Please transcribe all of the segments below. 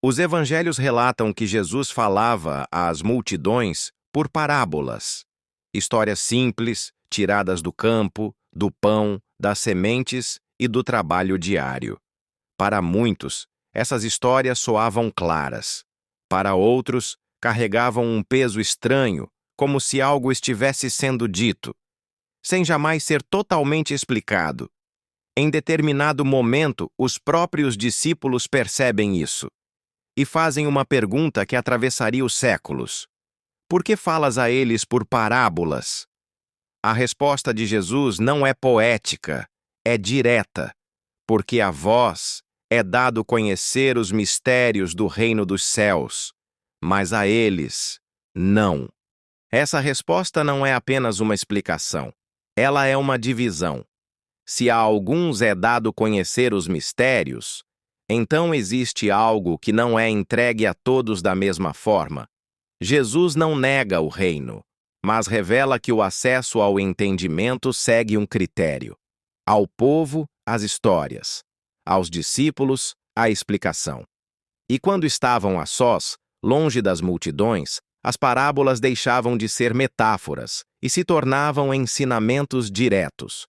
Os evangelhos relatam que Jesus falava às multidões por parábolas, histórias simples, tiradas do campo, do pão, das sementes e do trabalho diário. Para muitos, essas histórias soavam claras. Para outros, carregavam um peso estranho, como se algo estivesse sendo dito, sem jamais ser totalmente explicado. Em determinado momento, os próprios discípulos percebem isso e fazem uma pergunta que atravessaria os séculos: por que falas a eles por parábolas? A resposta de Jesus não é poética, é direta, porque a vós é dado conhecer os mistérios do reino dos céus, mas a eles, não. Essa resposta não é apenas uma explicação, ela é uma divisão. Se a alguns é dado conhecer os mistérios, então existe algo que não é entregue a todos da mesma forma. Jesus não nega o reino, mas revela que o acesso ao entendimento segue um critério. Ao povo, as histórias. Aos discípulos, a explicação. E quando estavam a sós, longe das multidões, as parábolas deixavam de ser metáforas e se tornavam ensinamentos diretos.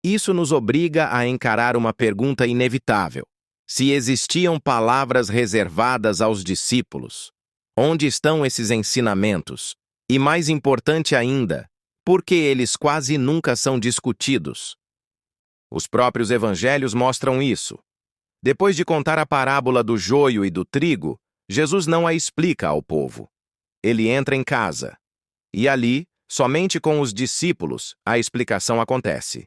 Isso nos obriga a encarar uma pergunta inevitável. Se existiam palavras reservadas aos discípulos, onde estão esses ensinamentos? E mais importante ainda, por que eles quase nunca são discutidos? Os próprios evangelhos mostram isso. Depois de contar a parábola do joio e do trigo, Jesus não a explica ao povo. Ele entra em casa. E ali, somente com os discípulos, a explicação acontece.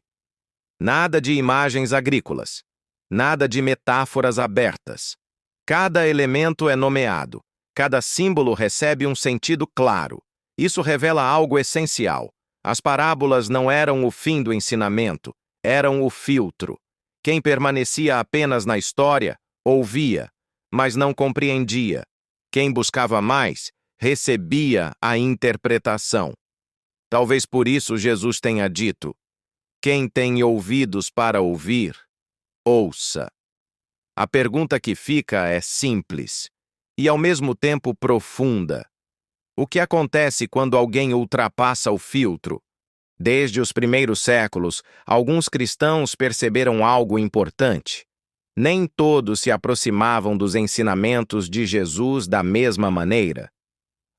Nada de imagens agrícolas. Nada de metáforas abertas. Cada elemento é nomeado. Cada símbolo recebe um sentido claro. Isso revela algo essencial. As parábolas não eram o fim do ensinamento, eram o filtro. Quem permanecia apenas na história, ouvia, mas não compreendia. Quem buscava mais, recebia a interpretação. Talvez por isso Jesus tenha dito: quem tem ouvidos para ouvir, ouça. A pergunta que fica é simples e, ao mesmo tempo, profunda. O que acontece quando alguém ultrapassa o filtro? Desde os primeiros séculos, alguns cristãos perceberam algo importante. Nem todos se aproximavam dos ensinamentos de Jesus da mesma maneira.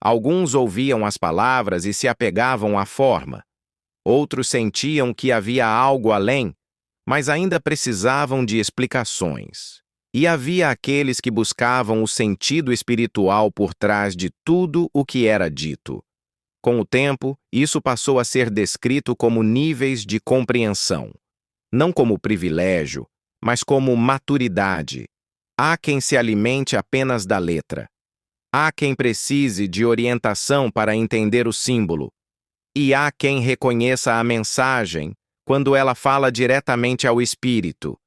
Alguns ouviam as palavras e se apegavam à forma. Outros sentiam que havia algo além, mas ainda precisavam de explicações. E havia aqueles que buscavam o sentido espiritual por trás de tudo o que era dito. Com o tempo, isso passou a ser descrito como níveis de compreensão. Não como privilégio, mas como maturidade. Há quem se alimente apenas da letra. Há quem precise de orientação para entender o símbolo. E há quem reconheça a mensagem quando ela fala diretamente ao espírito.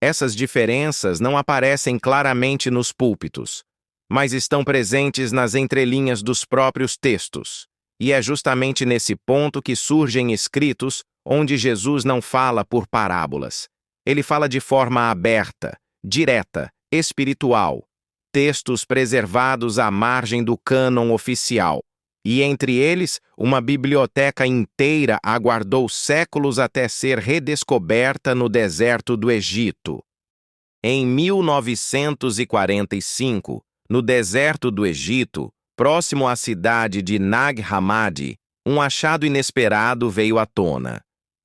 Essas diferenças não aparecem claramente nos púlpitos, mas estão presentes nas entrelinhas dos próprios textos. E é justamente nesse ponto que surgem escritos onde Jesus não fala por parábolas. Ele fala de forma aberta, direta, espiritual. Textos preservados à margem do cânon oficial. E entre eles, uma biblioteca inteira aguardou séculos até ser redescoberta no deserto do Egito. Em 1945, no deserto do Egito, próximo à cidade de Nag Hammadi, um achado inesperado veio à tona.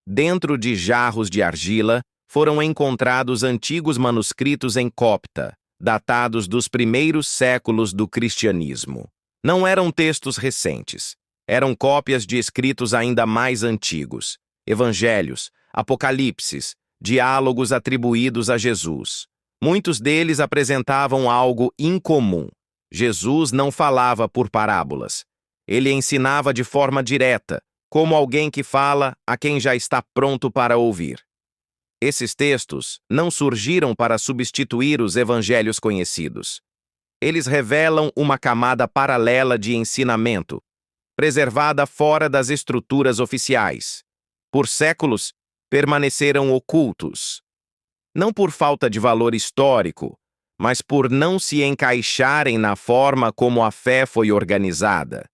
Dentro de jarros de argila, foram encontrados antigos manuscritos em copta, datados dos primeiros séculos do cristianismo. Não eram textos recentes, eram cópias de escritos ainda mais antigos, evangelhos, apocalipses, diálogos atribuídos a Jesus. Muitos deles apresentavam algo incomum. Jesus não falava por parábolas. Ele ensinava de forma direta, como alguém que fala a quem já está pronto para ouvir. Esses textos não surgiram para substituir os evangelhos conhecidos. Eles revelam uma camada paralela de ensinamento, preservada fora das estruturas oficiais. Por séculos, permaneceram ocultos. Não por falta de valor histórico, mas por não se encaixarem na forma como a fé foi organizada.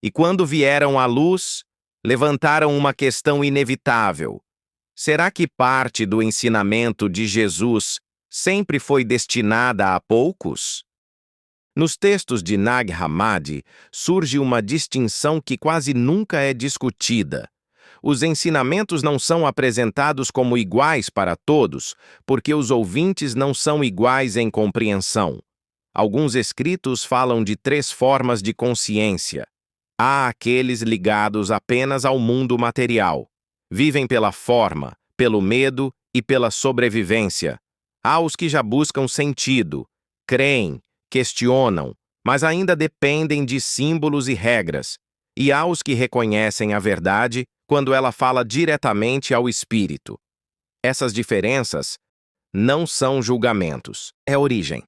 E quando vieram à luz, levantaram uma questão inevitável. Será que parte do ensinamento de Jesus sempre foi destinada a poucos? Nos textos de Nag Hammadi, surge uma distinção que quase nunca é discutida. Os ensinamentos não são apresentados como iguais para todos, porque os ouvintes não são iguais em compreensão. Alguns escritos falam de 3 formas de consciência. Há aqueles ligados apenas ao mundo material. Vivem pela forma, pelo medo e pela sobrevivência. Há os que já buscam sentido, creem, questionam, mas ainda dependem de símbolos e regras. E há os que reconhecem a verdade quando ela fala diretamente ao espírito. Essas diferenças não são julgamentos, é origem.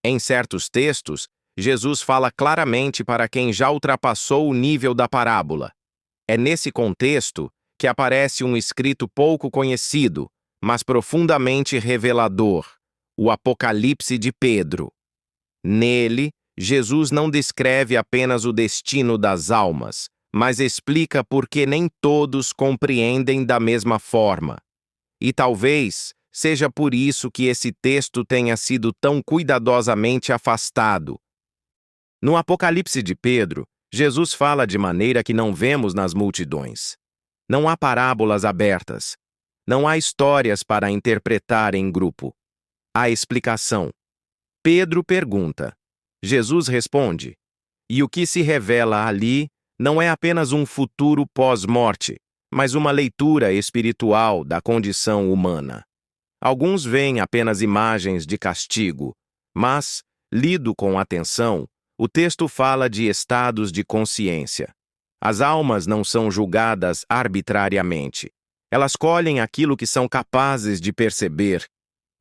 Em certos textos, Jesus fala claramente para quem já ultrapassou o nível da parábola. É nesse contexto que aparece um escrito pouco conhecido, mas profundamente revelador, o Apocalipse de Pedro. Nele, Jesus não descreve apenas o destino das almas, mas explica por que nem todos compreendem da mesma forma. E talvez seja por isso que esse texto tenha sido tão cuidadosamente afastado. No Apocalipse de Pedro, Jesus fala de maneira que não vemos nas multidões. Não há parábolas abertas. Não há histórias para interpretar em grupo. Há explicação. Pedro pergunta. Jesus responde. E o que se revela ali não é apenas um futuro pós-morte, mas uma leitura espiritual da condição humana. Alguns veem apenas imagens de castigo, mas, lido com atenção, o texto fala de estados de consciência. As almas não são julgadas arbitrariamente. Elas colhem aquilo que são capazes de perceber.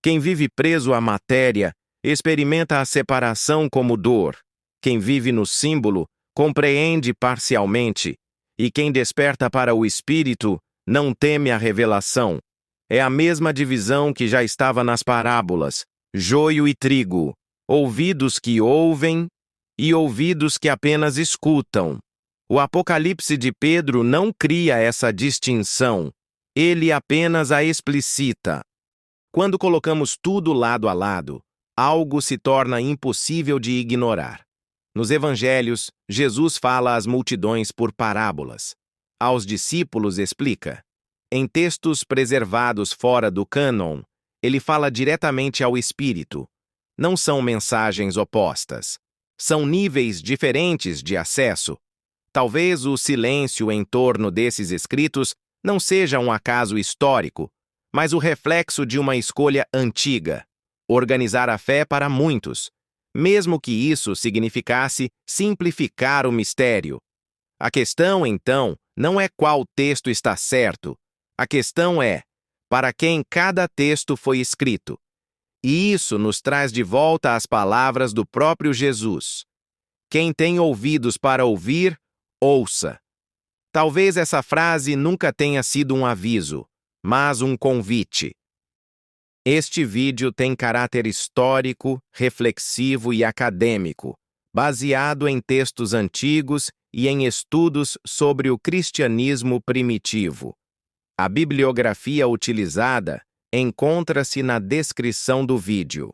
Quem vive preso à matéria experimenta a separação como dor. Quem vive no símbolo compreende parcialmente. E quem desperta para o espírito não teme a revelação. É a mesma divisão que já estava nas parábolas: joio e trigo, ouvidos que ouvem e ouvidos que apenas escutam. O Apocalipse de Pedro não cria essa distinção, ele apenas a explicita. Quando colocamos tudo lado a lado, algo se torna impossível de ignorar. Nos evangelhos, Jesus fala às multidões por parábolas. Aos discípulos explica. Em textos preservados fora do cânon, ele fala diretamente ao espírito. Não são mensagens opostas. São níveis diferentes de acesso. Talvez o silêncio em torno desses escritos não seja um acaso histórico, mas o reflexo de uma escolha antiga: organizar a fé para muitos, mesmo que isso significasse simplificar o mistério. A questão, então, não é qual texto está certo. A questão é para quem cada texto foi escrito. E isso nos traz de volta às palavras do próprio Jesus. Quem tem ouvidos para ouvir, ouça. Talvez essa frase nunca tenha sido um aviso, mas um convite. Este vídeo tem caráter histórico, reflexivo e acadêmico, baseado em textos antigos e em estudos sobre o cristianismo primitivo. A bibliografia utilizada encontra-se na descrição do vídeo.